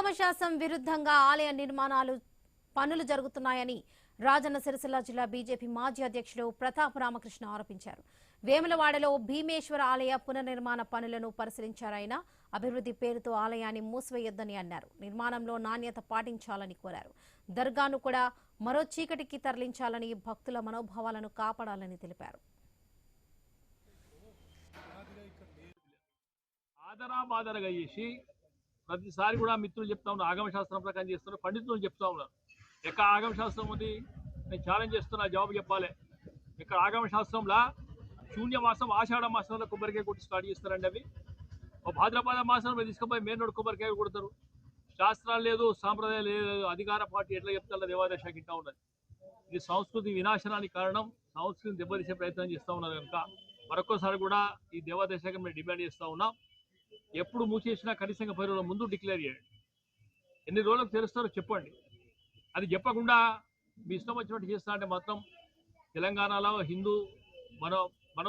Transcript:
ఆగమశాస్త్రం విరుద్ధంగా ఆలయ నిర్మాణాలు పనులు జరుగుతున్నాయని రాజన్న సిరిసిల్ల జిల్లా బీజేపీ మాజీ అధ్యక్షుడు ప్రతాప్ రామకృష్ణ ఆరోపించారు. వేములవాడలో భీమేశ్వర ఆలయ పునర్నిర్మాణ పనులను పరిశీలించారాయన. అభివృద్ధి పేరుతో ఆలయాన్ని మూసివేయొద్దని అన్నారు. నిర్మాణంలో నాణ్యత పాటించాలని కోరారు. దర్గాను కూడా మరో చీకటికి తరలించాలని, భక్తుల మనోభావాలను కాపాడాలని తెలిపారు. ఆదరాబాదరగా చేసి ప్రతిసారి కూడా మిత్రులు చెప్తా ఉన్నారు, ఆగమశాస్త్రం ప్రకారం చేస్తున్నారు, పండితులు చెప్తా ఉన్నారు. ఎక్కడ ఆగమశాస్త్రం ఉంది, నేను ఛాలెంజ్ చేస్తున్నా, జవాబు చెప్పాలి. ఇక్కడ ఆగమశాస్త్రంలో శూన్యమాసం ఆషాఢ మాసంలో కొబ్బరికాయ కొట్టి స్టార్ట్ చేస్తారండి. అవి భాద్రపద మాసంలో తీసుకుపోయి మెయిన్ రోడ్ కొబ్బరికాయ కొడతారు. శాస్త్రాలు లేదు, సాంప్రదాయాలు లేదు, అధికార పార్టీ ఎట్లా చెప్తారో దేవాదాయ శాఖ ఇంటా ఉన్నది. ఇది సంస్కృతి వినాశనానికి కారణం. సంస్కృతిని దెబ్బతీసే ప్రయత్నం చేస్తూ ఉన్నారు కనుక మరొకసారి కూడా ఈ దేవాదాయ శాఖ మేము డిమాండ్ చేస్తూ ఉన్నాం. ఎప్పుడు మూసేసినా కనీసంగా 10 రోజుల ముందు డిక్లేర్ చేయండి. ఎన్ని రోజులకు తెరుస్తారో చెప్పండి. అది చెప్పకుండా మీ ఇష్టం వచ్చినట్టు చేస్తా అంటే మాత్రం తెలంగాణలో హిందూ